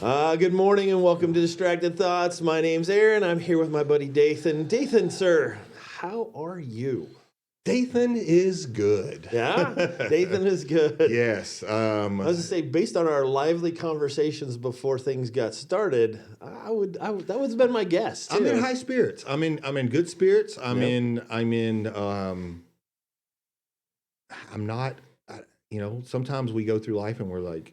Good morning and welcome to Distracted Thoughts. My name's Aaron. I'm here with my buddy Dathan. Dathan, sir, how are you? Dathan is good. Yeah, Dathan is good. Yes. I was going to say, based on our lively conversations before things got started, that would been my guess. Too. I'm in high spirits. I'm in good spirits. I'm not. Sometimes we go through life and we're like,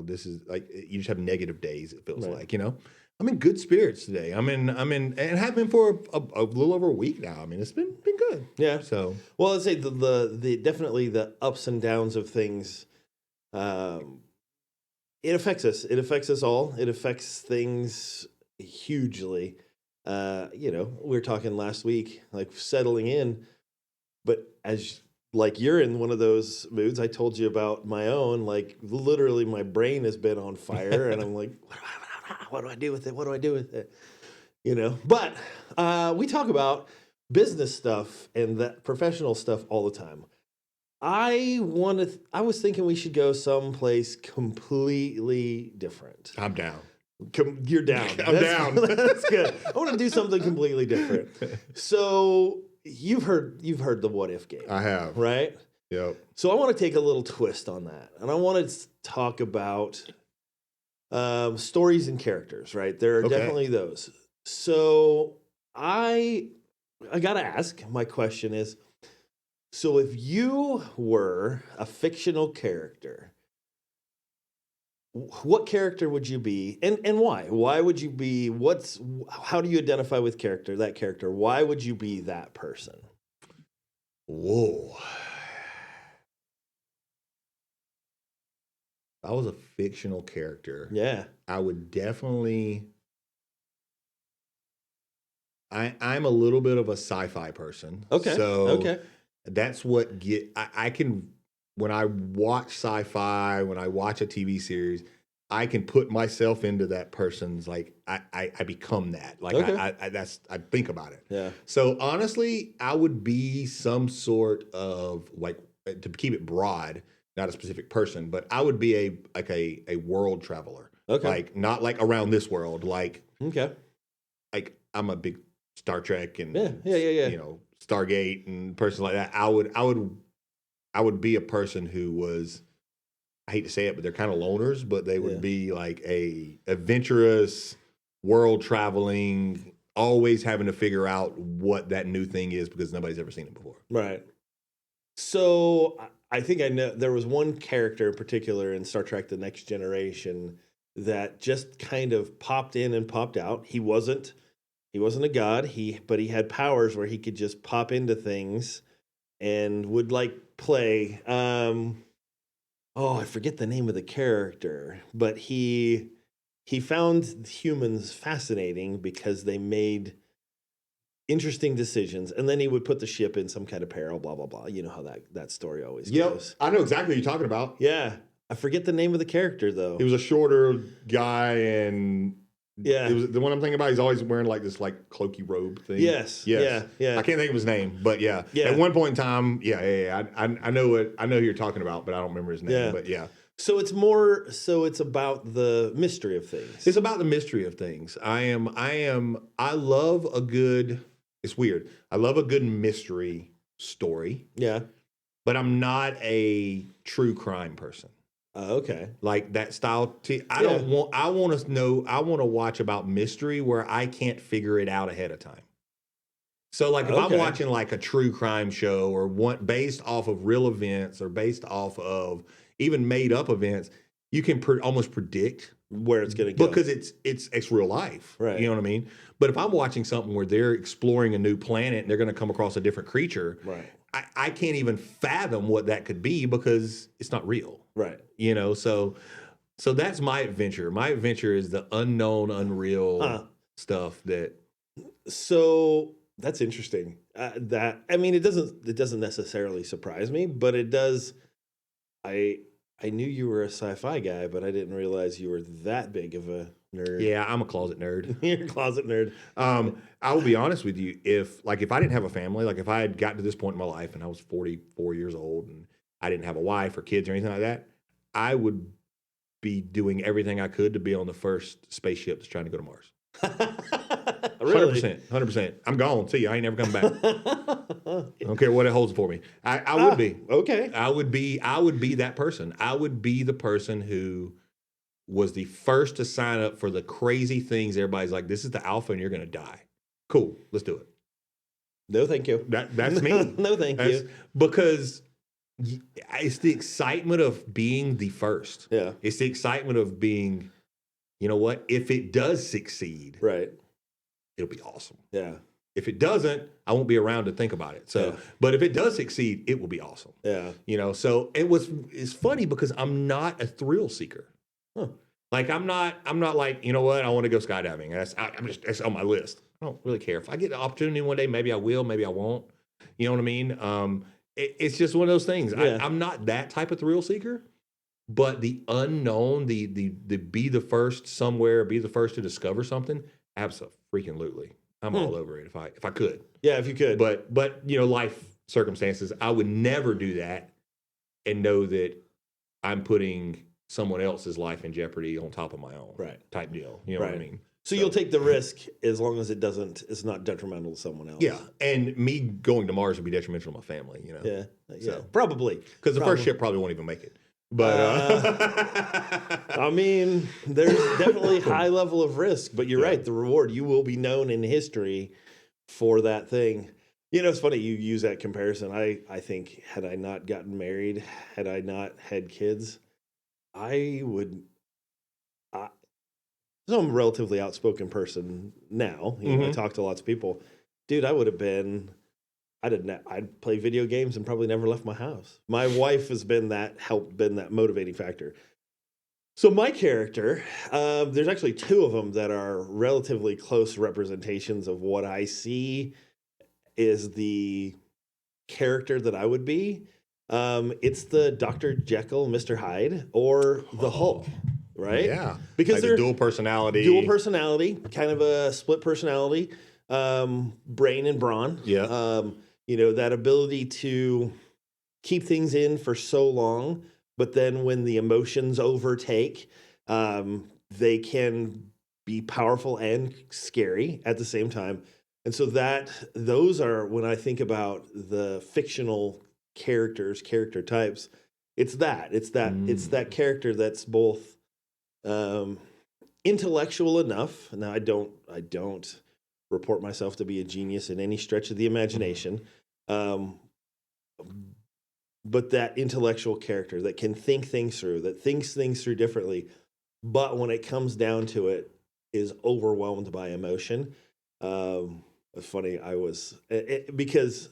this is like you just have negative days. It feels like, I'm in good spirits today. I'm in, and have been for a little over a week now. I mean, it's been good. Yeah. So, well, I'd say the definitely the ups and downs of things. It affects us. It affects us all. It affects things hugely. We were talking last week, like settling in, but like you're in one of those moods. I told you about my own, like literally my brain has been on fire and I'm like, what do I do with it? What do I do with it? But we talk about business stuff and that professional stuff all the time. I was thinking we should go someplace completely different. I'm down. You're down. I'm down. That's good. I want to do something completely different. So you've heard the what if game. I have. Right? Yep. So I want to take a little twist on that. And I want to talk about stories and characters, right? There are definitely those. So I got to ask, my question is, so if you were a fictional character, what character would you be and why? Why would you be, how do you identify with that character? Why would you be that person? Whoa. If I was a fictional character, I would definitely. I'm a little bit of a sci-fi person. So that's what I can, when I watch sci-fi, when I watch a TV series, I can put myself into that person's, like, I become that. Like, I think about it. Yeah. So honestly, I would be some sort of, like, to keep it broad, not a specific person, but I would be a world traveler. Okay. Like, not like around this world. Like, like I'm a big Star Trek and Stargate and person like that. I would be a person who was, I hate to say it, but they're kind of loners, but they would be like a adventurous, world traveling, always having to figure out what that new thing is because nobody's ever seen it before. Right. So I think I know there was one character in particular in Star Trek: The Next Generation that just kind of popped in and popped out. He wasn't a god, but he had powers where he could just pop into things and would like play. I forget the name of the character, but he found humans fascinating because they made interesting decisions, and then he would put the ship in some kind of peril, blah blah blah. You know how that story always goes. I know exactly what you're talking about. Yeah, I forget the name of the character though. He was a shorter guy, and it was the one I'm thinking about. He's always wearing like this like cloaky robe thing. Yes. Yeah. I can't think of his name, but yeah. At one point in time, I know who you're talking about, but I don't remember his name. Yeah. But yeah. So it's about the mystery of things. It's about the mystery of things. I love a good. It's weird. I love a good mystery story. Yeah. But I'm not a true crime person. Okay. Like that style. I want to watch about mystery where I can't figure it out ahead of time. So like if I'm watching like a true crime show or one based off of real events or based off of even made up events, you can almost predict where it's going to go because it's real life. Right. You know what I mean? But if I'm watching something where they're exploring a new planet and they're going to come across a different creature, right. I can't even fathom what that could be because it's not real. Right. So that's my adventure. My adventure is the unknown, unreal stuff So that's interesting. It doesn't necessarily surprise me, but it does. I knew you were a sci-fi guy, but I didn't realize you were that big of a nerd. Yeah, I'm a closet nerd. You're a closet nerd. I will be honest with you. If I didn't have a family, like if I had gotten to this point in my life and I was 44 years old and I didn't have a wife or kids or anything like that, I would be doing everything I could to be on the first spaceship that's trying to go to Mars. Really? 100%. I'm gone. See you. I ain't never coming back. I don't care what it holds for me. I would be. Okay. I would be that person. I would be the person who was the first to sign up for the crazy things everybody's like, this is the alpha and you're going to die. Cool. Let's do it. No, thank you. That's me. No, thank you. Because it's the excitement of being the first. Yeah. It's the excitement of being, you know what? If it does succeed, right, it'll be awesome. Yeah. If it doesn't, I won't be around to think about it. So, but if it does succeed, it will be awesome. Yeah. You know, so it's funny because I'm not a thrill seeker. Huh. Like I'm not like, you know what? I want to go skydiving. That's on my list. I don't really care. If I get the opportunity one day, maybe I will, maybe I won't. You know what I mean? It's just one of those things. Yeah. I'm not that type of thrill seeker, but the unknown, the be the first somewhere, be the first to discover something, absolutely. I'm all over it if I could. Yeah, if you could. But you know, life circumstances, I would never do that and know that I'm putting someone else's life in jeopardy on top of my own. Right. Type deal. You know what I mean? So you'll take the risk as long as it's not detrimental to someone else. Yeah. And me going to Mars would be detrimental to my family, you know? Yeah. So, probably. Because the first ship probably won't even make it. But I mean, there's definitely high level of risk, but you're right. The reward, you will be known in history for that thing. You know, it's funny you use that comparison. I think had I not gotten married, had I not had kids, I would. So I'm a relatively outspoken person now. You know, I talk to lots of people. Dude, I would have been. I'd play video games and probably never left my house. My wife has been that motivating factor. So my character, there's actually two of them that are relatively close representations of what I see is the character that I would be. It's the Dr. Jekyll, Mr. Hyde, or the Hulk, right? Yeah, because like they're dual personality, kind of a split personality, brain and brawn. Yeah. You know, that ability to keep things in for so long, but then when the emotions overtake, they can be powerful and scary at the same time. And so those are, when I think about the fictional character types, it's that character that's both intellectual enough. Now I don't report myself to be a genius in any stretch of the imagination. But that intellectual character that can think things through, that thinks things through differently, but when it comes down to it, is overwhelmed by emotion. It's funny, because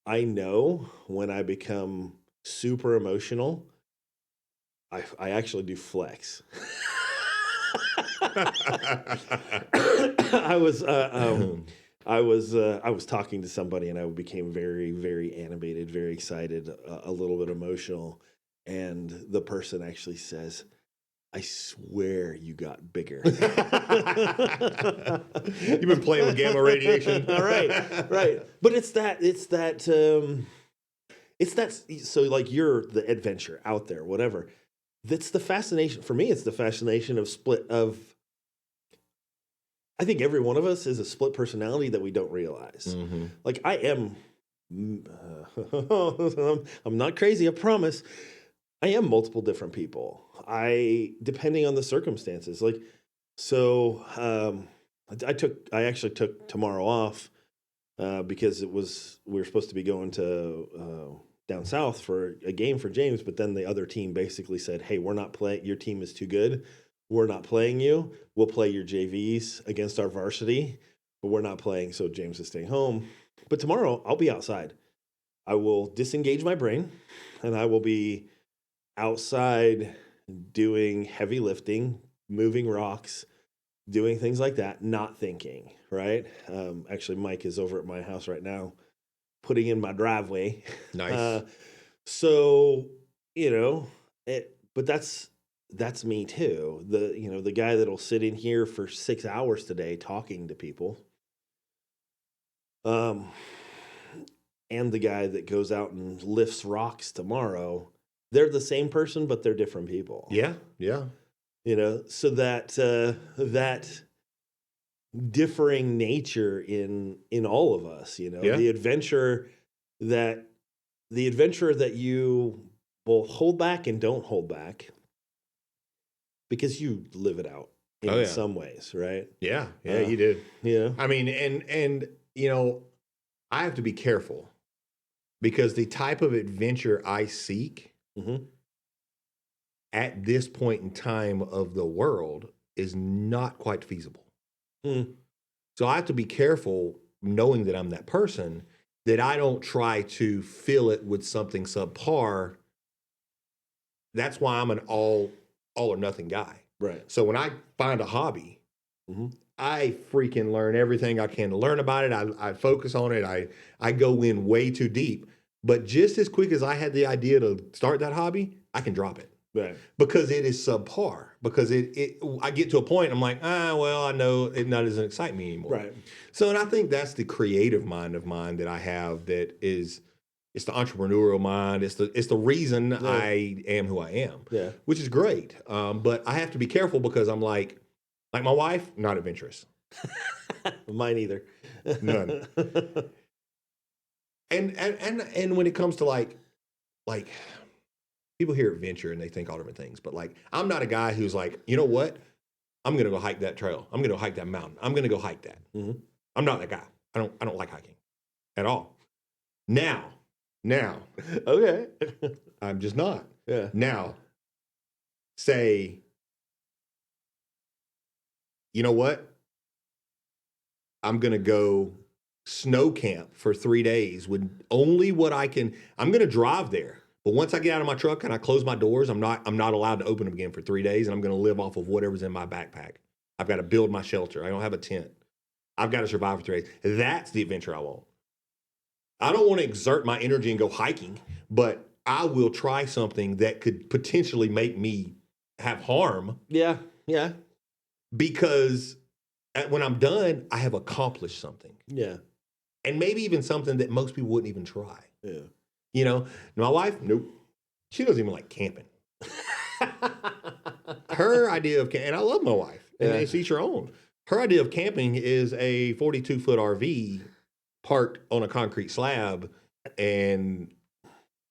I know when I become super emotional, I actually do flex. I was talking to somebody and I became very, very animated, very excited, a little bit emotional. And the person actually says, I swear you got bigger. You've been playing with gamma radiation. Right. But it's that, so like you're the adventure out there, whatever. That's the fascination. For me, it's the fascination of I think every one of us is a split personality that we don't realize. Mm-hmm. Like I am, I'm not crazy, I promise. I am multiple different people. Depending on the circumstances. Like, so I actually took tomorrow off because we were supposed to be going to down south for a game for James, but then the other team basically said, "Hey, we're not playing. Your team is too good. We're not playing you. We'll play your JVs against our varsity, but we're not playing." So James is staying home. But tomorrow I'll be outside. I will disengage my brain, and I will be outside doing heavy lifting, moving rocks, doing things like that, not thinking, right? Actually, Mike is over at my house right now, putting in my driveway. Nice. So, you know, but that's me too. The guy that'll sit in here for 6 hours today talking to people. And the guy that goes out and lifts rocks tomorrow they're the same person, but they're different people. Yeah, yeah. So that differing nature in all of us, the adventure that you both hold back and don't hold back because you live it out in some ways, right? Yeah, you did. Yeah. I mean, and I have to be careful because the type of adventure I seek at this point in time of the world is not quite feasible. So I have to be careful knowing that I'm that person, that I don't try to fill it with something subpar. That's why I'm an all or nothing guy. Right. So when I find a hobby, I freaking learn everything I can to learn about it. I focus on it. I go in way too deep. But just as quick as I had the idea to start that hobby, I can drop it. Right. Because it is subpar. Because I get to a point, I'm like, well, I know it doesn't excite me anymore. Right. So, and I think that's the creative mind of mine that I have. That is, it's the entrepreneurial mind. It's the reason I am who I am. Yeah. Which is great. But I have to be careful because I'm like my wife, not adventurous. Mine either. None. And when it comes to like people hear adventure and they think all different things, but like I'm not a guy who's like, you know what? I'm gonna go hike that trail. I'm gonna go hike that mountain. I'm gonna go hike that. I'm not that guy. I don't like hiking at all. Now, okay. I'm just not. Yeah. Now, say, you know what? I'm gonna go snow camp for 3 days with only what I can. I'm gonna drive there. But once I get out of my truck and I close my doors, I'm not allowed to open them again for 3 days, and I'm going to live off of whatever's in my backpack. I've got to build my shelter. I don't have a tent. I've got to survive for 3 days. That's the adventure I want. I don't want to exert my energy and go hiking, but I will try something that could potentially make me have harm. Yeah, yeah. Because when I'm done, I have accomplished something. Yeah. And maybe even something that most people wouldn't even try. Yeah. My wife, nope. She doesn't even like camping. Her idea of camping, and I love my wife, and it's each her own. Her idea of camping is a 42-foot RV parked on a concrete slab, and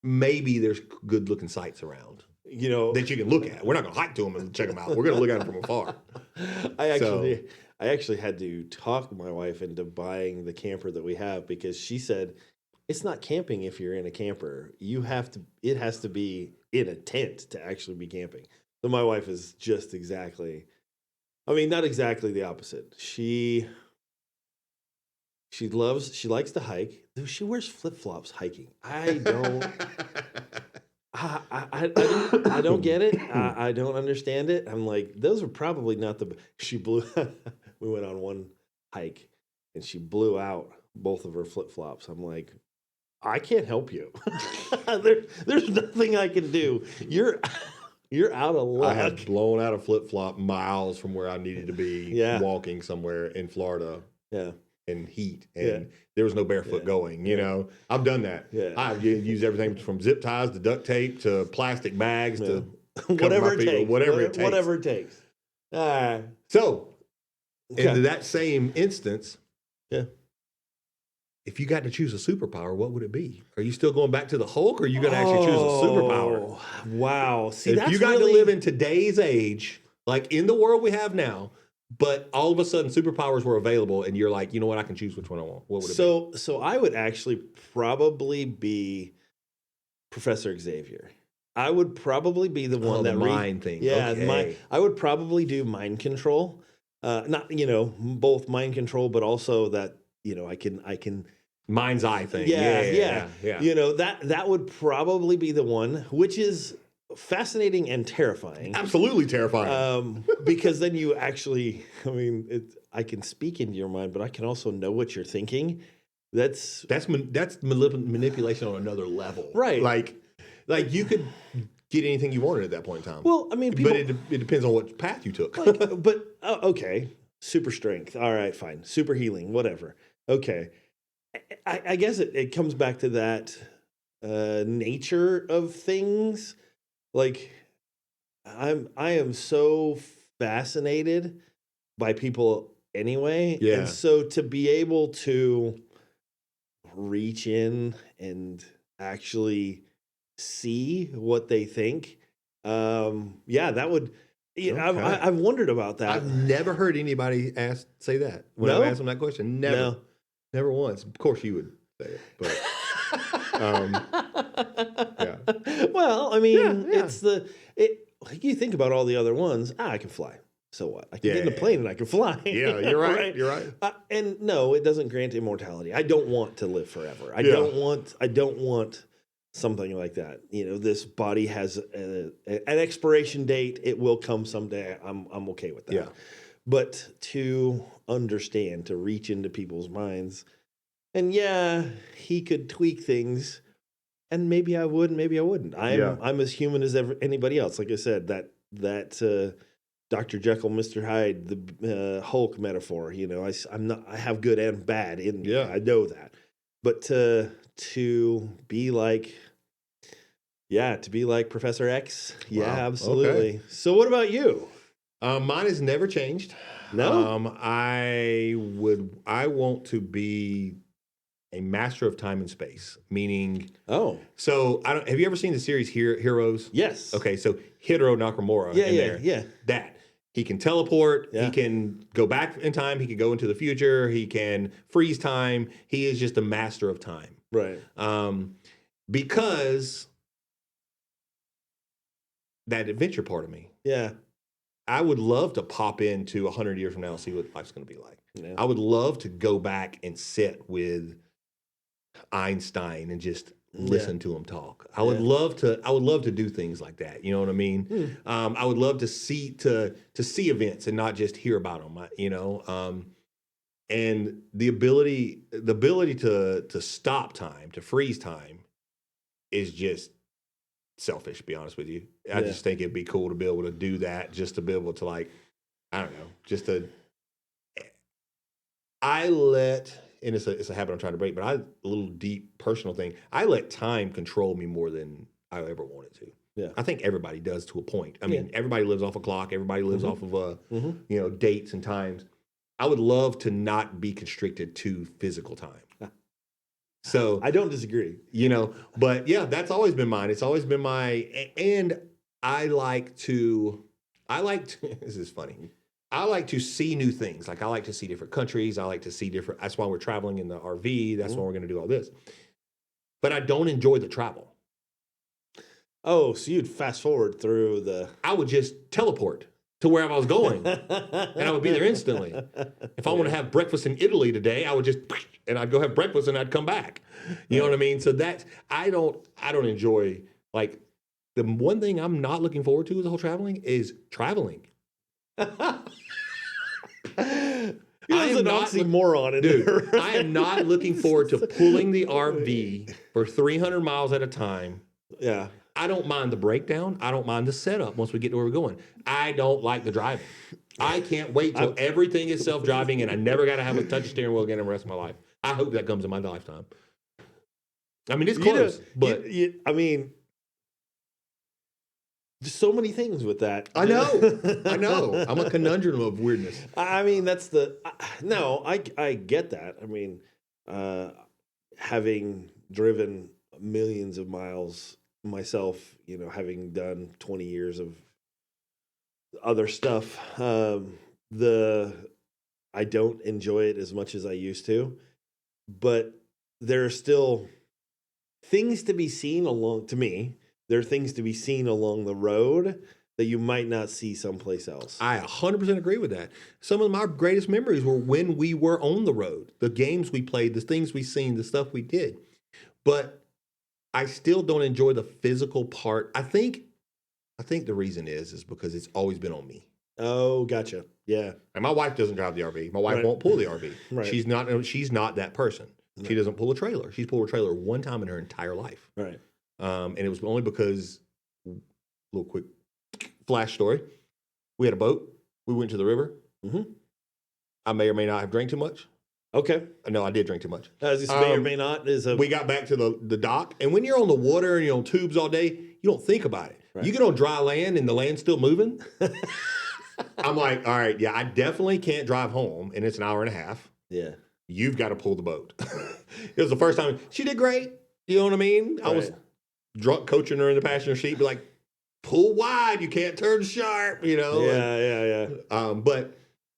maybe there's good-looking sights around, that you can look at. We're not going to hike to them and check them out. We're going to look at them from afar. I actually had to talk my wife into buying the camper that we have because she said, it's not camping if you're in a camper. It has to be in a tent to actually be camping. So my wife is just not exactly the opposite. She likes to hike. Though she wears flip-flops hiking. I don't I don't get it. I don't understand it. I'm like, those are probably not we went on one hike and she blew out both of her flip-flops. I'm like, I can't help you. There's nothing I can do. You're out of luck. I had blown out a flip-flop miles from where I needed to be walking somewhere in Florida. Yeah. In heat. And there was no barefoot going, I've done that. Yeah. I've used everything from zip ties to duct tape to plastic bags to whatever it takes. Whatever it takes. Whatever it takes. So, in that same instance, if you got to choose a superpower, what would it be? Are you still going back to the Hulk, or are you going to actually choose a superpower? Wow. See, if you got to live in today's age, like in the world we have now, but all of a sudden superpowers were available, and you're like, you know what, I can choose which one I want. What would it be? So I would actually probably be Professor Xavier. I would probably be the one that mind thing. Yeah, okay. I would probably do mind control. Not both mind control, but also that I can mind's eye thing. Yeah. That would probably be the one, which is fascinating and terrifying. Absolutely terrifying. Because then you actually, I can speak into your mind, but I can also know what you're thinking. That's manipulation on another level, right? Like you could get anything you wanted at that point in time. Well, people, but it depends on what path you took. Okay, super strength. All right, fine. Super healing, whatever. Okay, I guess it comes back to that nature of things. like I am so fascinated by people anyway. Yeah. And so to be able to reach in and actually see what they think, that would. Yeah, Okay. I've wondered about that. I've never heard anybody say that when No? I asked them that question. Never, never once. Of course, you would say it, but yeah. Well, I mean, Yeah. Like you think about all the other ones. I can fly. So what? I can get in a plane and I can fly. Yeah, you're right. Right? You're right. And no, it doesn't grant immortality. I don't want to live forever. I don't want something like that. This body has an expiration date. It will come someday. I'm okay with that. Yeah. But to understand, to reach into people's minds, and he could tweak things, and maybe I would, maybe I wouldn't. I'm as human as anybody else. Like I said, that Dr. Jekyll, Mr. Hyde, the Hulk metaphor. I have good and bad in me. I know that. But to be like, Professor X, absolutely. Okay. So what about you? Mine has never changed. No, I want to be a master of time and space, meaning. Oh. So have you ever seen the series Heroes? Yes. Okay, so Hideo Nakamura. Yeah. That. He can teleport. Yeah. He can go back in time. He can go into the future. He can freeze time. He is just a master of time. Right. Because that adventure part of me. Yeah. I would love to pop into 100 years from now and see what life's going to be like. Yeah. I would love to go back and sit with Einstein and just listen to him talk. I would love to do things like that. You know what I mean? I would love to see events and not just hear about them. And the ability to stop time, to freeze time, is just selfish, to be honest with you. I just think it'd be cool to be able to do that, just to be able to, like, I don't know, just to. And it's a habit I'm trying to break, but a little deep personal thing. I let time control me more than I ever wanted to. Yeah. I think everybody does to a point. I mean, everybody lives off a clock. Everybody lives off of dates and times. I would love to not be constricted to physical time. So I don't disagree. But that's always been mine. It's always been and I like to, this is funny. I like to see new things. Like, I like to see different countries. I like to see that's why we're traveling in the RV. That's why we're going to do all this. But I don't enjoy the travel. Oh, so you'd fast forward through I would just teleport to wherever I was going. And I would be there instantly. If I want to have breakfast in Italy today, I would and I'd go have breakfast and I'd come back. You know what I mean? So I don't enjoy, like, the one thing I'm not looking forward to with the whole traveling is traveling. There's an oxymoron in there. Right? I am not looking forward to pulling the RV for 300 miles at a time. Yeah. I don't mind the breakdown. I don't mind the setup once we get to where we're going. I don't like the driving. I can't wait till everything is self-driving and I never got to have a touch steering wheel again in the rest of my life. I hope that comes in my lifetime. I mean, it's close, but I mean, there's so many things with that. I know. I'm a conundrum of weirdness. I mean, I get that. I mean, having driven millions of miles myself, having done 20 years of other stuff, I don't enjoy it as much as I used to, but there are still things to be seen there are things to be seen along the road that you might not see someplace else. I 100% agree with that. Some of my greatest memories were when we were on the road, the games we played, the things we seen, the stuff we did. But I still don't enjoy the physical part. I think the reason is because it's always been on me. Oh, gotcha. Yeah. And my wife doesn't drive the RV. My wife won't pull the RV. Right. She's not that person. Right. She doesn't pull a trailer. She's pulled a trailer one time in her entire life. Right. And it was only because, little quick flash story, we had a boat. We went to the river. Mm-hmm. I may or may not have drank too much. Okay. No, I did drink too much. As may or may not. We got back to the dock, and when you're on the water and you're on tubes all day, you don't think about it. Right. You get on dry land and the land's still moving. I'm like, all right, yeah, I definitely can't drive home, and it's an hour and a half. Yeah. You've got to pull the boat. It was the first time. She did great. You know what I mean? I was drunk coaching her in the passenger seat, be like, pull wide, you can't turn sharp, you know? Yeah.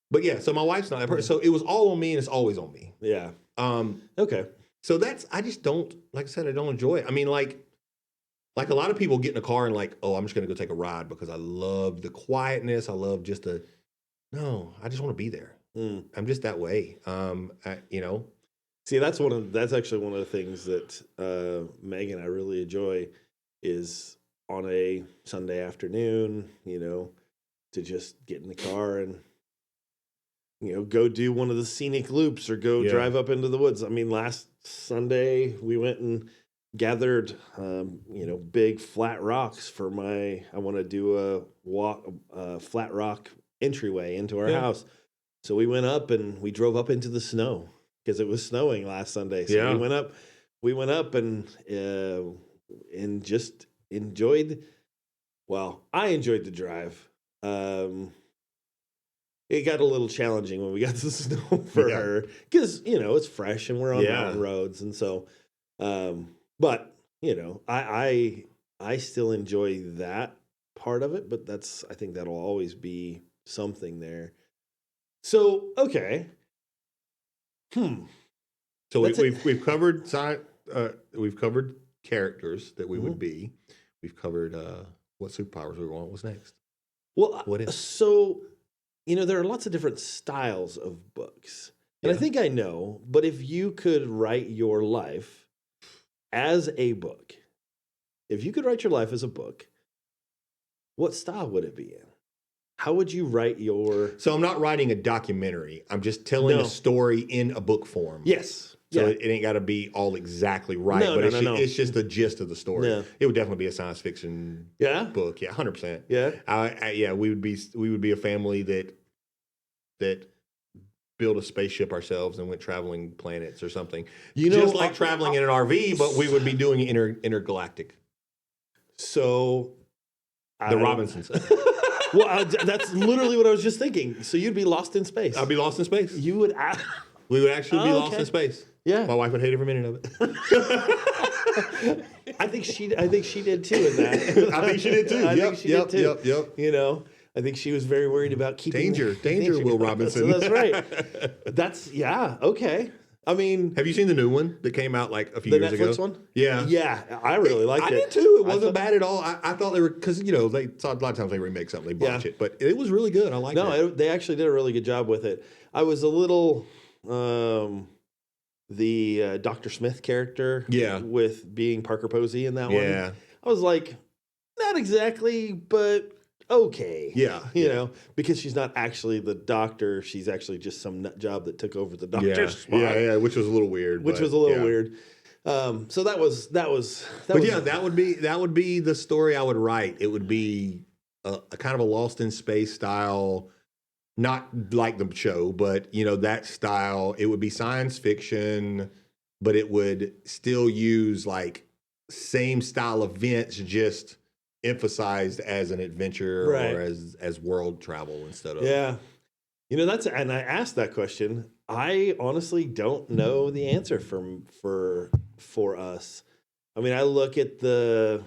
But yeah, so my wife's not that person. So it was all on me, and it's always on me. Yeah. Okay. So I just don't, like I said, I don't enjoy it. I mean, like a lot of people get in a car and like, oh, I'm just going to go take a ride because I love the quietness. I love just no, I just want to be there. I'm just that way. You know. See, that's actually one of the things that Meg and I really enjoy is on a Sunday afternoon, you know, to just get in the car and, you know, go do one of the scenic loops or go drive up into the woods. I mean, last Sunday we went and gathered, you know, big flat rocks for I want to do a flat rock entryway into our house. So we went up and we drove up into the snow because it was snowing last Sunday. So we went up and just enjoyed. Well, I enjoyed the drive. It got a little challenging when we got to the snow for her because, you know, it's fresh and we're on mountain roads. And so, but, you know, I still enjoy that part of it, but I think that'll always be something there. So, okay. So we've covered we've covered characters that we would be. We've covered what superpowers we want. What's next? Well, what is so? You know, there are lots of different styles of books, and I think I know. But if you could write your life as a book, if you could write your life as a book, what style would it be in? How would you write your... So I'm not writing a documentary. I'm just telling a story in a book form. Yes. So it ain't got to be all exactly right, it's just the gist of the story. Yeah. It would definitely be a science fiction book. Yeah, 100%. Yeah. We would be a family that built a spaceship ourselves and went traveling planets or something. You know, just like traveling in an RV, but we would be doing intergalactic. So the Robinsons. Well, that's literally what I was just thinking. So you'd be lost in space. I'd be lost in space. You would. We would actually be lost in space. Yeah. My wife would hate every minute of it. I think she did too in that. I think she did too. I think she did too. Yep. You know, I think she was very worried about keeping danger. Will Robinson. So that's right. Okay. I mean, have you seen the new one that came out like a few years ago? The Netflix one? Yeah. Yeah, I really liked it. I did too. It wasn't bad at all. I thought they were, because, you know, a lot of times they remake something, they botch it, but it was really good. I liked it. No, they actually did a really good job with it. I was a little, the Dr. Smith character with being Parker Posey in that one. Yeah. I was like, not exactly, but okay. Yeah. You know, because she's not actually the doctor. She's actually just some nut job that took over the doctor's spot. Yeah, which was a little weird. Weird. So that was. That would be the story I would write. It would be a kind of a Lost in Space style, not like the show, but, you know, that style. It would be science fiction, but it would still use like same style events, just emphasized as an adventure or as world travel instead of you know, and I asked that question. I honestly don't know the answer for us. I mean, I look at the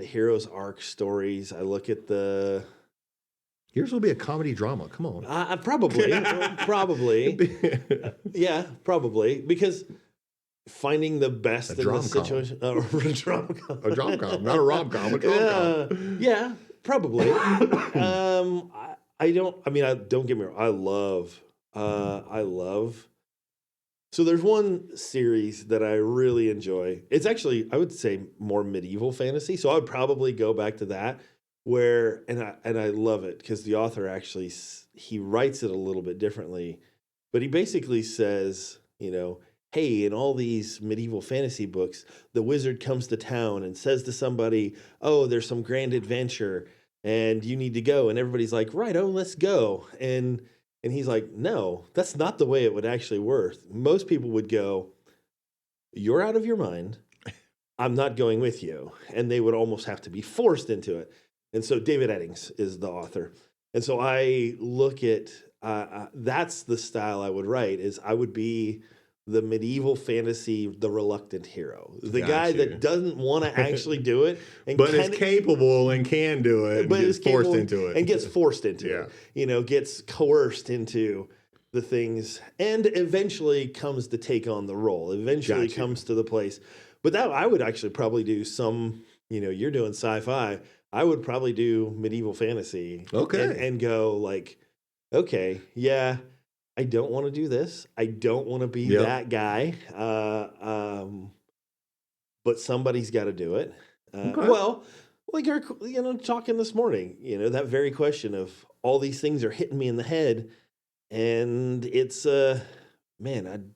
hero's arc stories. I look at yours will be a comedy drama. Come on. Probably. Yeah, probably, because finding the best in the situation. A drom-com, not a rom-com, a drom-com. Yeah, probably. Don't get me wrong. I love. So there's one series that I really enjoy. It's actually, I would say, more medieval fantasy. So I would probably go back to that, and I love it because the author actually, he writes it a little bit differently, but he basically says, you know, hey, in all these medieval fantasy books, the wizard comes to town and says to somebody, oh, there's some grand adventure and you need to go. And everybody's like, right, oh, let's go. And he's like, no, that's not the way it would actually work. Most people would go, you're out of your mind. I'm not going with you. And they would almost have to be forced into it. And so David Eddings is the author. And so I look at, that's the style I would write, is I would be the medieval fantasy, the reluctant hero, the guy that doesn't want to actually do it, but is capable and can do it, but is forced into it, and gets forced into it. You know, gets coerced into the things, and eventually comes to take on the role. Eventually comes to the place. But that I would actually probably do some. You know, you're doing sci-fi. I would probably do medieval fantasy. Okay, and go like, okay, yeah. I don't want to do this. I don't want to be that guy. But somebody's got to do it. Well, like you're, talking this morning, that very question of all these things are hitting me in the head, and it's, man,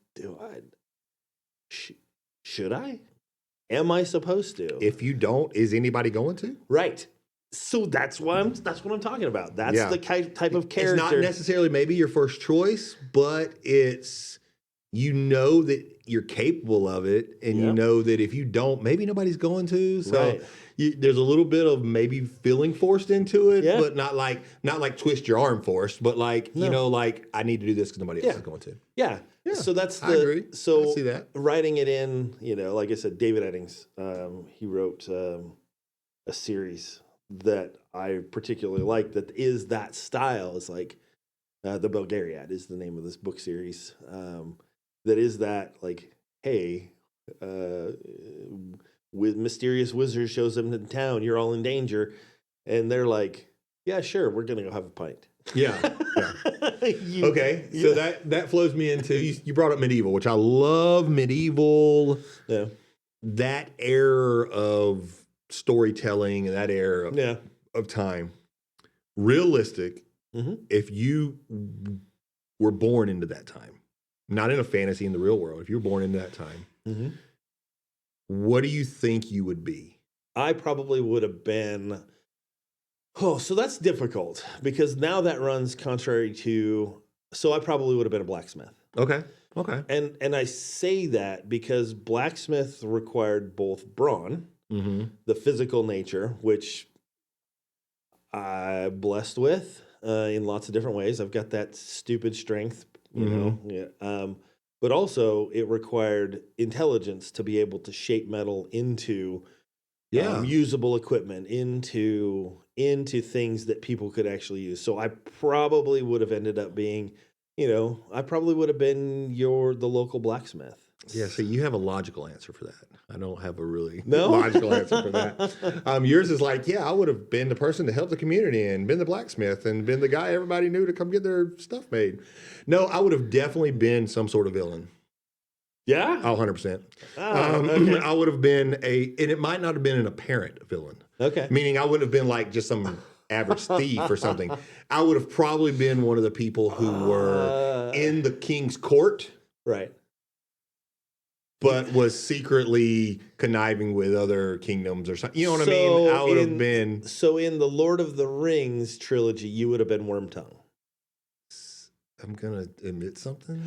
should I? Am I supposed to? If you don't, is anybody going to? Right. So that's what I'm talking about. That's the type of character. It's not necessarily maybe your first choice, but it's, that you're capable of it, and you know that if you don't, maybe nobody's going to. So there's a little bit of maybe feeling forced into it, but not like twist your arm forced, but like like I need to do this because nobody else is going to. Yeah. So that's I agree. So I see that. Writing it in, like I said, David Eddings, he wrote a series that I particularly like that is that style. Is like the Belgariad is the name of this book series. That is that, like, hey, with mysterious wizard shows up in town, you're all in danger, and they're like, yeah, sure, we're gonna go have a pint. Yeah. Okay, so that flows me into, you brought up medieval, which I love. Medieval, that era of storytelling and that era of time, realistic. If you were born into that time, not in a fantasy, in the real world, if you were born into that time, what do you think you would be? I probably would have been, so that's difficult, because now that runs contrary to, so I probably would have been a blacksmith. Okay. And I say that because blacksmith required both brawn, the physical nature, which I'm blessed with in lots of different ways. I've got that stupid strength, but also it required intelligence to be able to shape metal into usable equipment, into things that people could actually use. So I probably would have ended up being, I probably would have been the local blacksmith. Yeah, so you have a logical answer for that. I don't have a really logical answer for that. Yours is like, I would have been the person to help the community and been the blacksmith and been the guy everybody knew to come get their stuff made. No, I would have definitely been some sort of villain. Yeah? 100%. Okay. I would have been and it might not have been an apparent villain. Okay. Meaning I wouldn't have been like just some average thief or something. I would have probably been one of the people who were in the king's court. Right. But was secretly conniving with other kingdoms or something. You know what I mean? I would have been. So in the Lord of the Rings trilogy, you would have been Wormtongue. I'm going to admit something.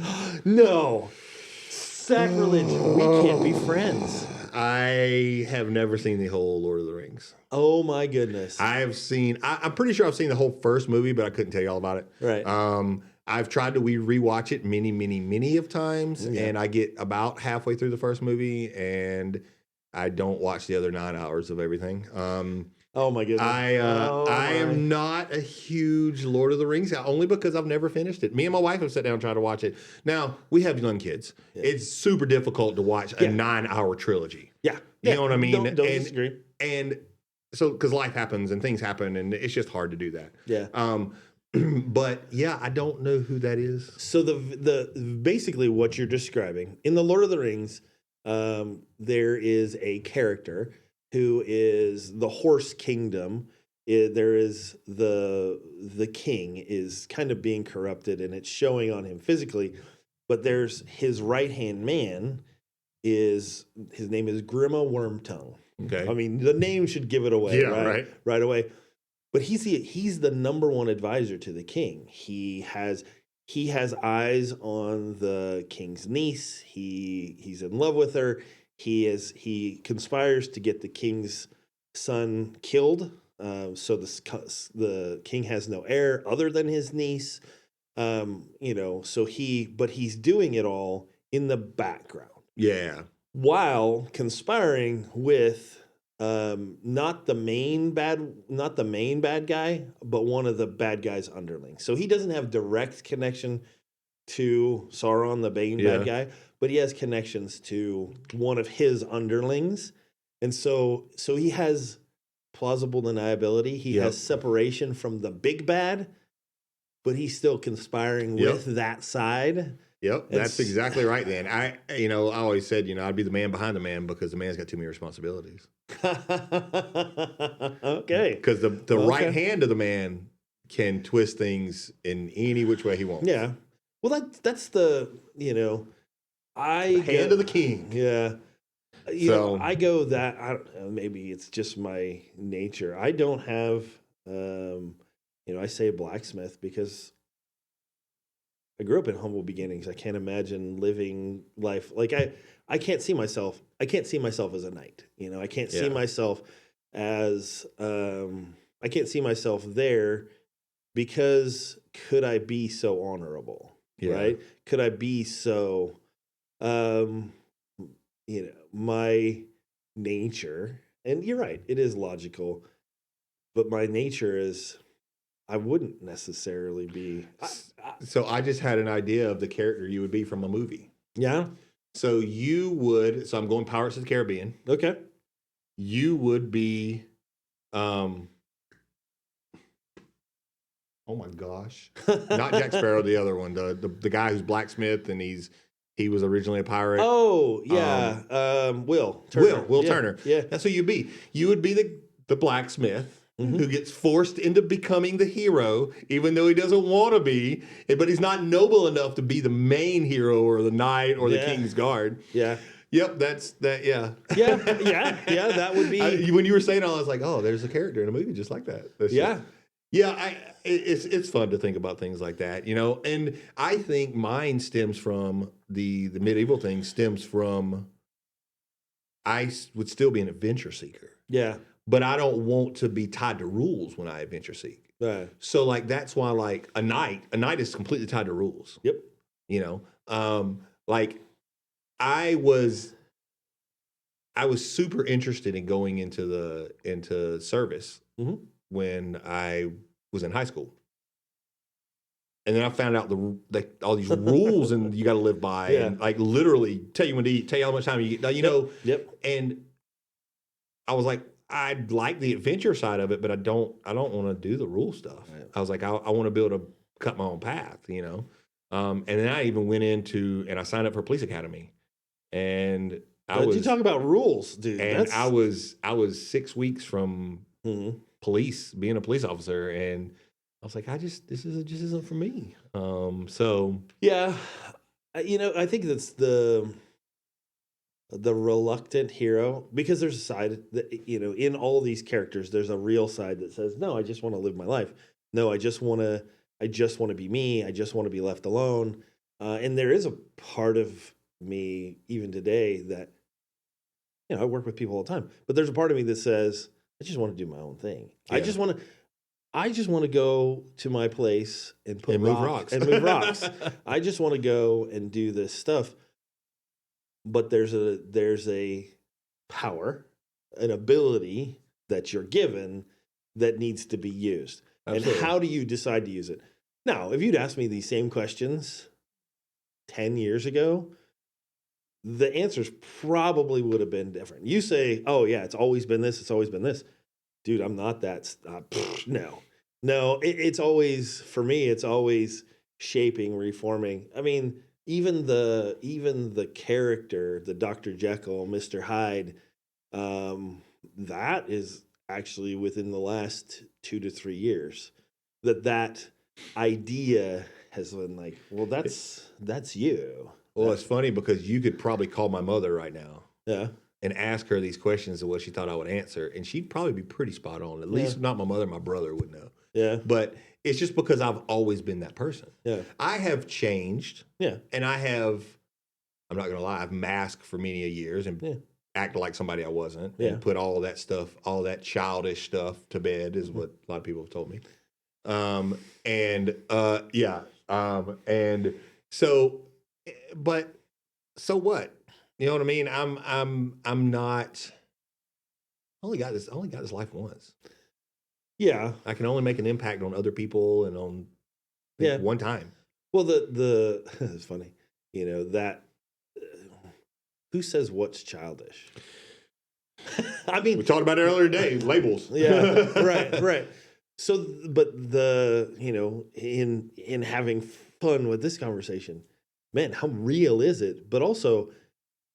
No. Sacrilege. We can't be friends. I have never seen the whole Lord of the Rings. Oh, my goodness. I'm pretty sure I've seen the whole first movie, but I couldn't tell you all about it. Right. I've tried to rewatch it many of times, and I get about halfway through the first movie, and I don't watch the other 9 hours of everything. Oh my goodness! I am not a huge Lord of the Rings guy, only because I've never finished it. Me and my wife have sat down and tried to watch it. Now we have young kids. Yeah. It's super difficult to watch a 9-hour trilogy. Yeah, you know what I mean. Don't disagree. And so, because life happens and things happen, and it's just hard to do that. Yeah. But I don't know who that is. So the basically what you're describing in the Lord of the Rings, there is a character who is the horse kingdom. There is the king is kind of being corrupted, and it's showing on him physically. But there's his right hand man. His name is Grima Wormtongue. Okay, I mean the name should give it away. Yeah, right away. But he's the number one advisor to the king. He has eyes on the king's niece. He's in love with her. he conspires to get the king's son killed. So the king has no heir other than his niece. So he's doing it all in the background. Yeah. While conspiring with not the main bad guy, but one of the bad guy's underlings. So he doesn't have direct connection to Sauron, the main bad guy, but he has connections to one of his underlings. And so he has plausible deniability. He has separation from the big bad, but he's still conspiring with that side. Yep, that's exactly right, Dan. I always said, I'd be the man behind the man because the man's got too many responsibilities. Okay. Because the right hand of the man can twist things in any which way he wants. Yeah. Well, that's the hand of the king. Yeah. I go that, I don't know, maybe it's just my nature. I don't have, I say blacksmith because I grew up in humble beginnings. I can't imagine living life like I can't see myself. I can't see myself as a knight. I can't see myself as I can't see myself there because could I be so honorable? Right? Could I be so my nature, and you're right, it is logical, but my nature is I wouldn't necessarily be. So I just had an idea of the character you would be from a movie. Yeah. So I'm going Pirates of the Caribbean. Okay. You would be, oh my gosh, not Jack Sparrow, the other one, the guy who's blacksmith and he was originally a pirate. Oh yeah, Will Turner. Will Turner. Yeah, that's who you'd be. You would be the blacksmith. Mm-hmm. Who gets forced into becoming the hero, even though he doesn't want to be, but he's not noble enough to be the main hero or the knight or the king's guard. Yeah. Yep, that's that. Yeah. Yeah. That would be. When you were saying all, I was like, oh, there's a character in a movie just like that. It's fun to think about things like that, And I think mine stems from the medieval thing. Stems from I would still be an adventure seeker. Yeah. But I don't want to be tied to rules when I adventure seek. Right. So that's why a knight is completely tied to rules. Yep. I was super interested in going into service when I was in high school. And then I found out all these rules and you got to live by and literally tell you when to eat, tell you how much time you get, Yep. And I was like, I like the adventure side of it, but I don't want to do the rule stuff. Right. I was like, I want to be able to cut my own path, And then I even went and I signed up for police academy, and you talk about rules, dude. And I was 6 weeks from police, being a police officer, and I was like, this just isn't for me. Yeah, I think that's the reluctant hero, because there's a side that, in all these characters, there's a real side that says, no, I just want to live my life. No, I just want to be me. I just want to be left alone. And there is a part of me even today that, I work with people all the time, but there's a part of me that says, I just want to do my own thing. Yeah. I just want to go to my place and move rocks. I just want to go and do this stuff. But there's a power, an ability that you're given that needs to be used. Absolutely. And how do you decide to use it? Now, if you'd asked me these same questions 10 years ago, the answers probably would have been different. You say, oh yeah, it's always been this. Dude, I'm not that. No, it's always, for me, it's always shaping, reforming. I mean, even the character, the Dr. Jekyll, Mr. Hyde, that is actually within the last 2 to 3 years that idea has been like, well, that's you. Well, it's funny because you could probably call my mother right now. Yeah. And ask her these questions of what she thought I would answer, and she'd probably be pretty spot on. At least not my mother, my brother would know. Yeah. But it's just because I've always been that person. Yeah. I have changed. Yeah. And I'm not going to lie, I've masked for many years and act like somebody I wasn't, and put all that stuff, all that childish stuff to bed is what a lot of people have told me. And so, but so what? You know what I mean? I'm not. I only got this life once. Yeah, I can only make an impact on other people and on one time. Well, the it's funny, that who says what's childish? I mean, we talked about it earlier today. Labels. Yeah, right. So, but in having fun with this conversation, man, how real is it? But also,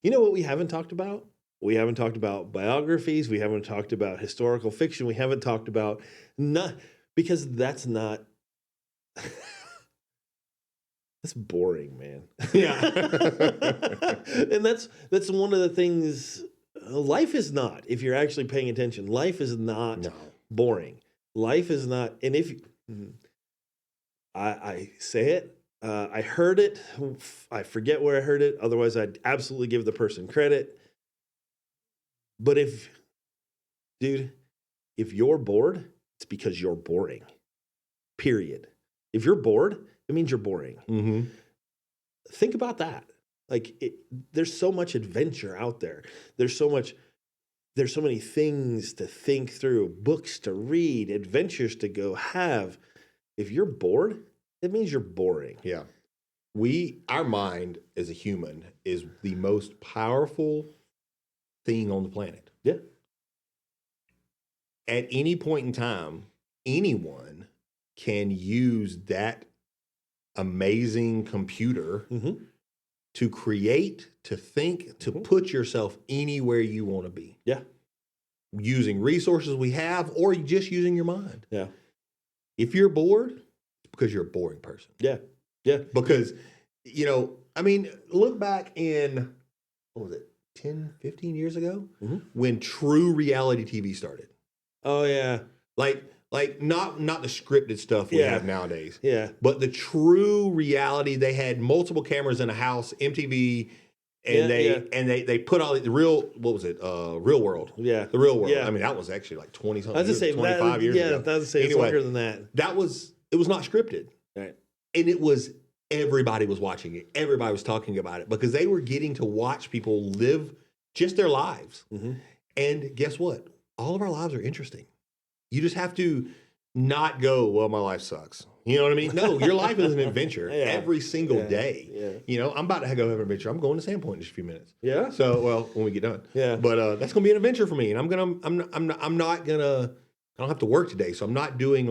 what we haven't talked about? We haven't talked about biographies. We haven't talked about historical fiction. We haven't talked about because that's not. That's boring, man. Yeah. And that's one of the things life is not, if you're actually paying attention, life is not boring. Life is not, and if I say it, I heard it, I forget where I heard it, otherwise I'd absolutely give the person credit. But if you're bored, it's because you're boring. Period. If you're bored, it means you're boring. Mm-hmm. Think about that. There's so much adventure out there. There's so many things to think through, books to read, adventures to go have. If you're bored, it means you're boring. Yeah. Our mind as a human is the most powerful thing on the planet. Yeah. At any point in time, anyone can use that amazing computer to create, to think, to put yourself anywhere you want to be. Yeah. Using resources we have, or just using your mind. Yeah. If you're bored, it's because you're a boring person. Yeah. Yeah. Because, look back in, what was it, 10, 15 years ago? When true reality TV started. Oh, yeah. Like not the scripted stuff we have nowadays. Yeah. But the true reality, they had multiple cameras in a house, MTV, and they put all the real, what was it? Real World. Yeah. The Real World. Yeah. I mean, that was actually like 20-something I was years, 25 years ago. Yeah, I was it's longer than that. It was not scripted. Right. And everybody was watching it. Everybody was talking about it because they were getting to watch people live just their lives. And guess what? All of our lives are interesting. You just have to not go, well, my life sucks. You know what I mean? No, your life is an adventure every single day. Yeah. I'm about to go have an adventure. I'm going to Sandpoint in just a few minutes. Yeah. So, when we get done. Yeah. But that's going to be an adventure for me, and I don't have to work today, so I'm not doing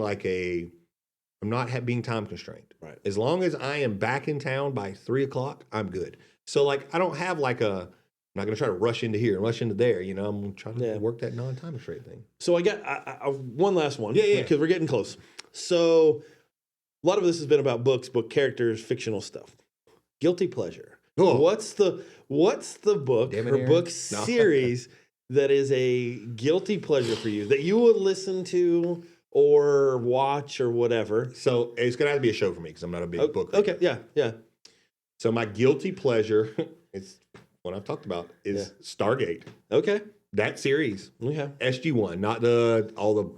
being time constrained. Right. As long as I am back in town by 3:00, I'm good. So I don't have I'm not going to try to rush into here and rush into there. I'm trying to work that non-time constraint thing. So I got one last one. Yeah. Because we're getting close. So a lot of this has been about books, book characters, fictional stuff. Guilty pleasure. Oh. What's the book or book series that is a guilty pleasure for you that you would listen to or watch or whatever? So it's going to have to be a show for me because I'm not a big book reader. Okay, yeah. So my guilty pleasure, it's what I've talked about, is Stargate. Okay. That series. Okay. SG-1, not all the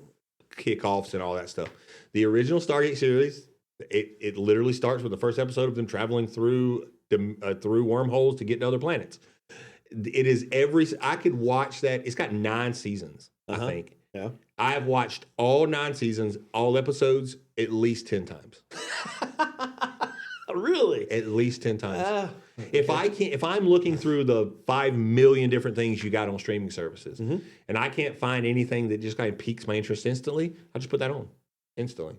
kickoffs and all that stuff. The original Stargate series, it literally starts with the first episode of them traveling through wormholes to get to other planets. It is I could watch that. It's got 9 seasons, I think. Yeah. I've watched all 9 seasons, all episodes, at least 10 times. Really? At least 10 times. If I'm looking through the 5 million different things you got on streaming services, and I can't find anything that just kind of piques my interest instantly, I'll just put that on instantly.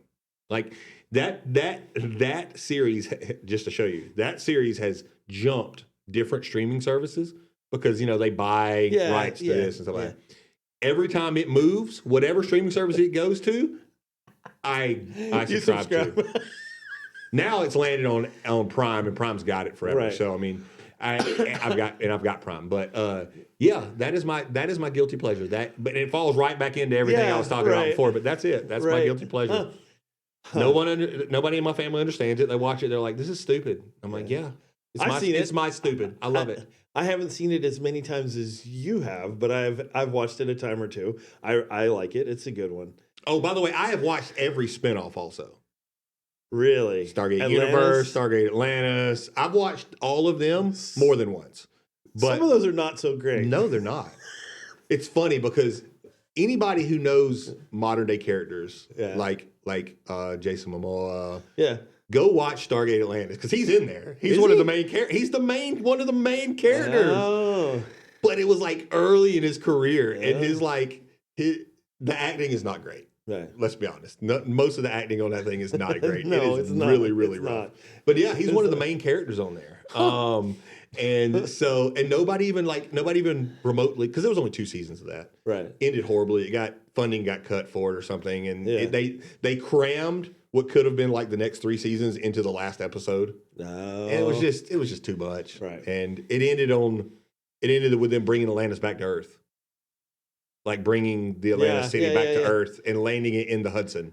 Like that series, just to show you, that series has jumped different streaming services because they buy rights to this and stuff like that. Every time it moves, whatever streaming service it goes to, I subscribe to. Now it's landed on Prime, and Prime's got it forever. Right. So I've got Prime, but that is my guilty pleasure. But it falls right back into everything I was talking about before. But that's it. That's my guilty pleasure. Nobody in my family understands it. They watch it. They're like, "This is stupid." I'm like, "Yeah, it's my stupid. I love it." I haven't seen it as many times as you have, but I've watched it a time or two. I like it. It's a good one. Oh, by the way, I have watched every spinoff also. Really? Stargate Atlantis? Universe, Stargate Atlantis. I've watched all of them more than once. But some of those are not so great. No, they're not. It's funny because anybody who knows modern day characters like Jason Momoa, go watch Stargate Atlantis because he's in there. He's one of the main characters. He's one of the main characters. Oh. But it was like early in his career, and the acting is not great. Right. Let's be honest. Most of the acting on that thing is not great. No, it's not. Really, really it's rough. not. But yeah, he's one of the main characters on there. And nobody even remotely, because there was only 2 seasons of that. Right. Ended horribly. Funding got cut for it or something, and they crammed what could have been like the next 3 seasons into the last episode. Oh. And it was just too much. Right. And it ended with them bringing Atlantis back to Earth. Like bringing the Atlantis city back to Earth and landing it in the Hudson.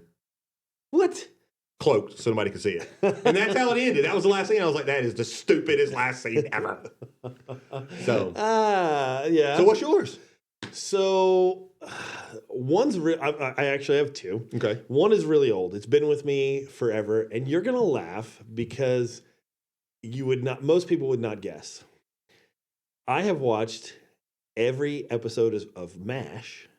What? Cloaked so nobody could see it. And that's how it ended. That was the last scene. I was like, that is the stupidest last scene ever. So. Yeah. So what's yours? So one's I actually have 2. Okay. One is really old. It's been with me forever. And you're going to laugh because most people would not guess. I have watched every episode of MASH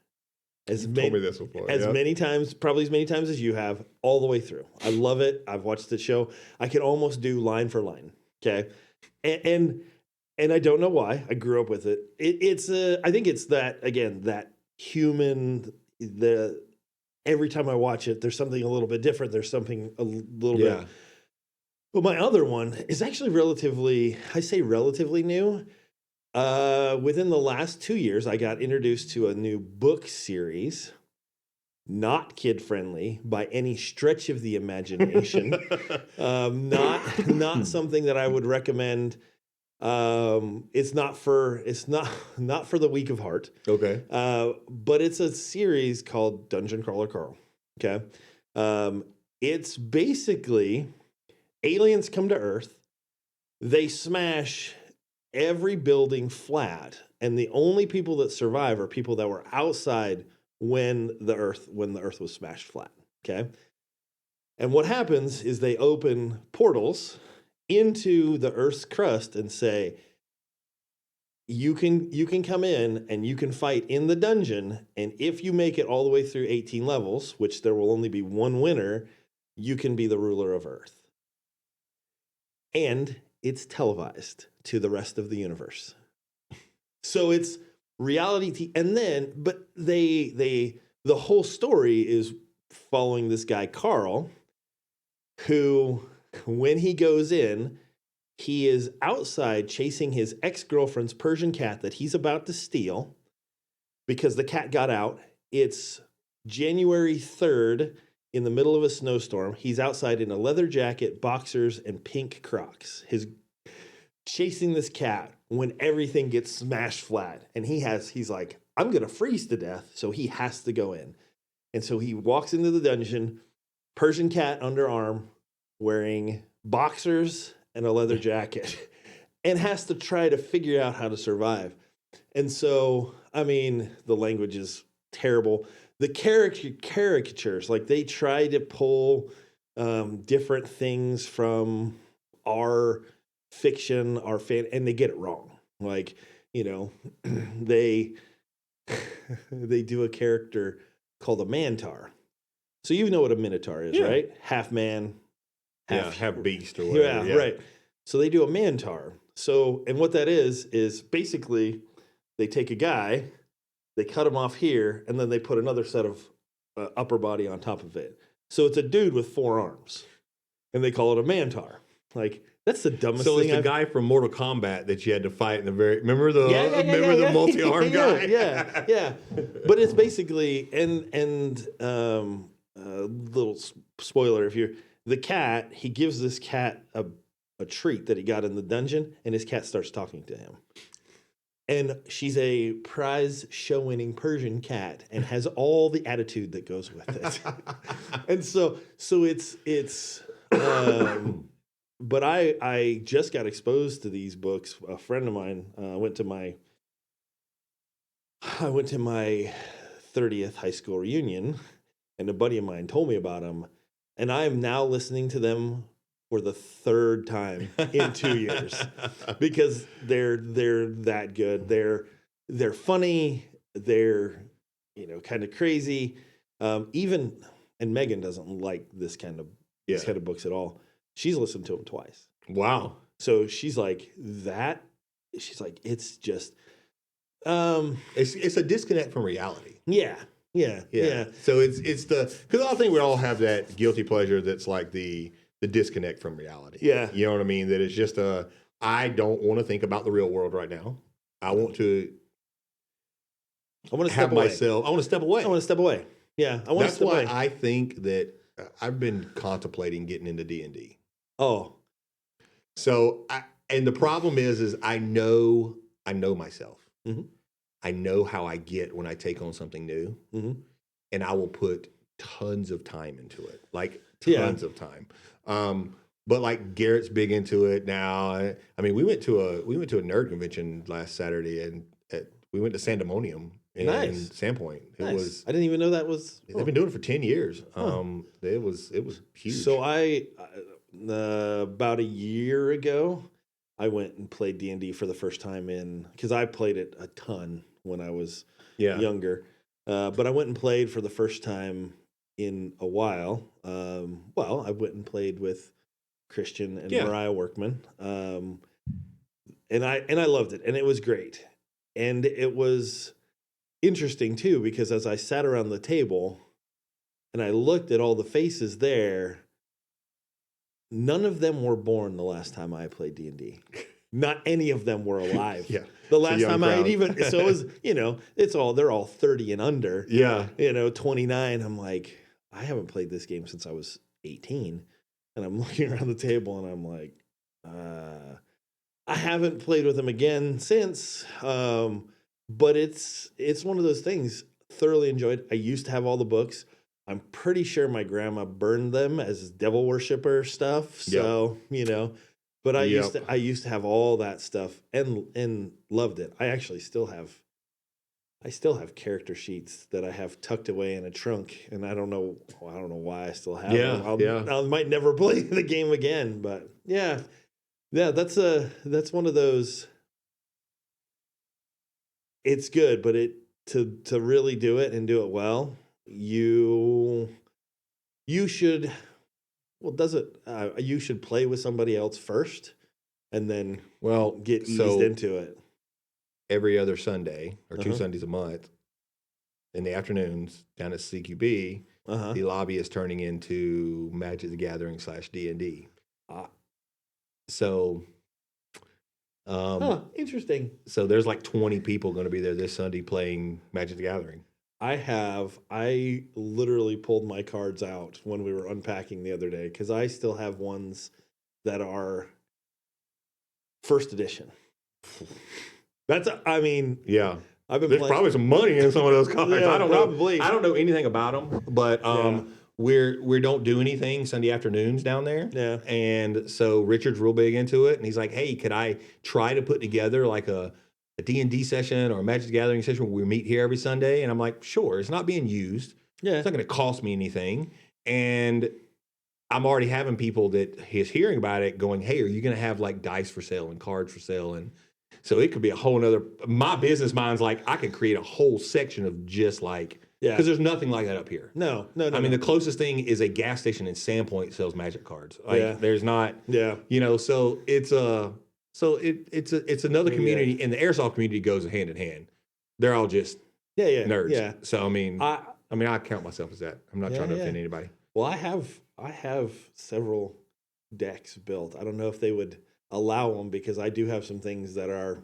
told me this before. Many times, probably as many times as you have, all the way through. I love it. I've watched the show. I can almost do line for line. Okay, and I don't know why. I grew up with it. I think it's that again, that human. Every time I watch it, there's something a little bit different. There's something a little bit. But my other one is actually relatively new. Within the last 2 years, I got introduced to a new book series, not kid-friendly by any stretch of the imagination. Not something that I would recommend. It's not for the weak of heart. Okay. But it's a series called Dungeon Crawler Carl. Okay. It's basically aliens come to Earth. They smash every building flat, and the only people that survive are people that were outside when the earth was smashed flat. Okay. And what happens is they open portals into the Earth's crust and say, you can come in and you can fight in the dungeon, and if you make it all the way through 18 levels, which there will only be one winner, you can be the ruler of Earth. And it's televised to the rest of the universe. So it's reality but the whole story is following this guy Carl, who when he goes in, he is outside chasing his ex-girlfriend's Persian cat that he's about to steal because the cat got out. It's January 3rd in the middle of a snowstorm. He's outside in a leather jacket, boxers, and pink Crocs. He's chasing this cat when everything gets smashed flat. And he's like, I'm going to freeze to death. So he has to go in. And so he walks into the dungeon, Persian cat underarm, wearing boxers and a leather jacket, and has to try to figure out how to survive. And so, I mean, the language is terrible. The caricatures, like they try to pull different things from our fiction, our fan, and they get it wrong. Like, they do a character called a Mantar. So you know what a Minotaur is, right? Half man, half beast or whatever. Yeah, right. So they do a Mantar. So, and what that is basically they take a guy, they cut him off here, and then they put another set of upper body on top of it. So it's a dude with 4 arms, and they call it a Mantar. Like, that's the dumbest thing. So it's the guy from Mortal Kombat that you had to fight in the remember the multi-arm guy? Yeah. But it's basically, little spoiler, the cat, he gives this cat a treat that he got in the dungeon, and his cat starts talking to him. And she's a prize show-winning Persian cat and has all the attitude that goes with it. And so it's but I just got exposed to these books. A friend of mine I went to my 30th high school reunion, and a buddy of mine told me about them, and I am now listening to them for the third time in 2 years because they're that good. They're funny. They're kind of crazy. Even and Megan doesn't like these kind of books at all. She's listened to them twice. Wow. So she's like that. She's like, it's just it's a disconnect from reality. Yeah. So it's because I think we all have that guilty pleasure that's like the disconnect from reality. Yeah. You know what I mean? That it's just I don't want to think about the real world right now. I want to step away. I want to step away. I want to step away. Yeah. I want to step away. That's why I think that I've been contemplating getting into D&D. Oh. So and the problem is I know myself. Mm-hmm. I know how I get when I take on something new, and I will put tons of time into it, like tons of time. But like Garrett's big into it now. I mean, we went to a nerd convention last Saturday, and we went to Sandemonium in Sandpoint. It was. I didn't even know that was. They've been doing it for 10 years. It was huge. So I about a year ago, I went and played D&D for the first time because I played it a ton when I was younger. But I went and played for the first time in a while. I went and played with Christian and Mariah Workman. And I loved it, and it was great. And it was interesting too, because as I sat around the table and I looked at all the faces there, none of them were born the last time I played D&D. Not any of them were alive. The last time crowd. I had even, so it was, they're all 30 and under. 29. I'm like, I haven't played this game since I was 18. And I'm looking around the table and I'm like, I haven't played with them again since. But it's one of those things, thoroughly enjoyed. I used to have all the books. I'm pretty sure my grandma burned them as devil worshiper stuff. So, but I used to have all that stuff and loved it. I actually still have character sheets that I have tucked away in a trunk, and I don't know why I still have them. I might never play the game again, but that's one of those. It's good, but to really do it and do it well, you should. Well, you should play with somebody else first, and then get eased into it. Every other Sunday or 2 Sundays a month, in the afternoons down at CQB, the lobby is turning into Magic the Gathering / D&D. So, interesting. So there's like 20 people going to be there this Sunday playing Magic the Gathering. I literally pulled my cards out when we were unpacking the other day, because I still have ones that are first edition. I've been There's probably some money in some of those cards. Yeah, I don't know anything about them, but we don't do anything Sunday afternoons down there. Yeah. And so Richard's real big into it, and he's like, "Hey, could I try to put together like a D&D session or a Magic the Gathering session where we meet here every Sunday?" And I'm like, "Sure." It's not being used. Yeah. It's not going to cost me anything. And I'm already having people that is hearing about it going, "Hey, are you going to have like dice for sale and cards for sale?" And so it could be a whole nother, my business mind's like, I could create a whole section of just like, because there's nothing like that up here. No. I mean, the closest thing is a gas station in Sandpoint sells Magic cards. Like, there's not, so it's it's another community, and the airsoft community goes hand in hand. They're all just nerds. Yeah. So I mean, I count myself as that. I'm not trying to offend anybody. Well, I have several decks built. I don't know if they would allow them, because I do have some things that are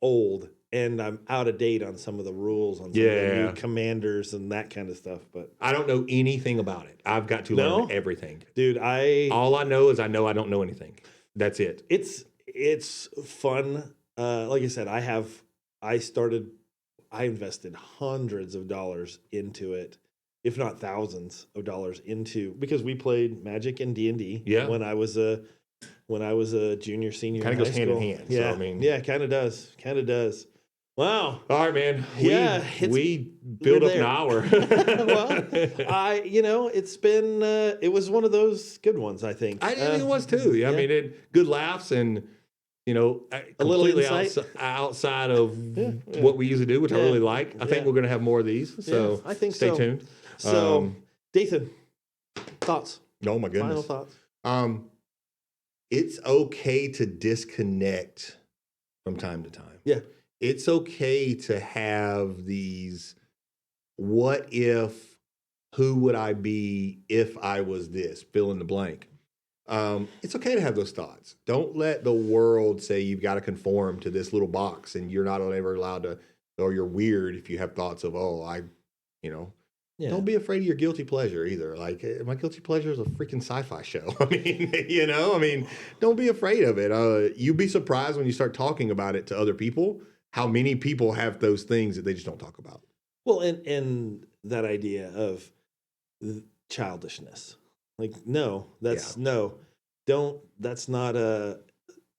old, and I'm out of date on some of the rules on some of the new commanders and that kind of stuff. But I don't know anything about it. I've got to learn everything, dude. All I know is I don't know anything. That's it. It's fun. Like I said, I invested hundreds of dollars into it, if not thousands of dollars into, because we played Magic and D&D when I was a when I was a junior, senior. Kind of goes hand in hand. Yeah, so, I mean, yeah, kind of does. Kind of does. Wow. All right, man. We built up an hour. Well, it's been it was one of those good ones, I think. I think it was too. Yeah. I mean, good laughs and a little insight outside of what we usually do, which I really like. I think we're going to have more of these. So I think stay tuned. So, Dathan, thoughts? Oh my goodness. Final thoughts. It's okay to disconnect from time to time. Yeah. It's okay to have these what if, who would I be if I was this, fill in the blank. It's okay to have those thoughts. Don't let the world say you've got to conform to this little box and you're not ever allowed to, or you're weird if you have thoughts of, Don't be afraid of your guilty pleasure either. Like my guilty pleasure is a freaking sci-fi show. I mean, don't be afraid of it. You'd be surprised when you start talking about it to other people, how many people have those things that they just don't talk about. Well, and that idea of childishness, like, that's not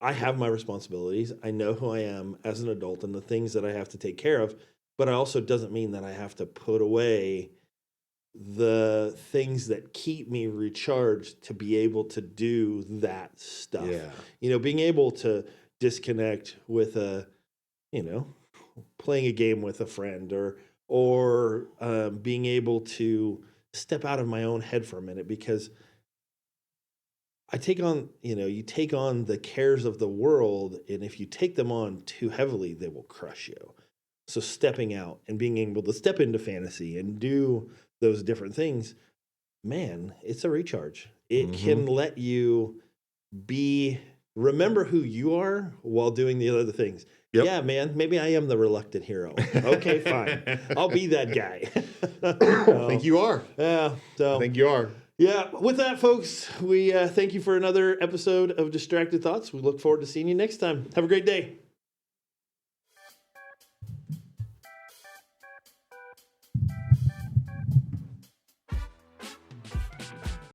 I have my responsibilities. I know who I am as an adult and the things that I have to take care of, but it also doesn't mean that I have to put away the things that keep me recharged to be able to do that stuff. Yeah. Being able to disconnect with playing a game with a friend or being able to step out of my own head for a minute, because I take on, you take on the cares of the world, and if you take them on too heavily, they will crush you. So stepping out and being able to step into fantasy and do those different things, man, it's a recharge. It can let you remember who you are while doing the other things. Yep. Yeah, man, maybe I am the reluctant hero. Okay, fine. I'll be that guy. I think you are. Yeah. So I think you are. Yeah. With that, folks, we thank you for another episode of Distracted Thoughts. We look forward to seeing you next time. Have a great day.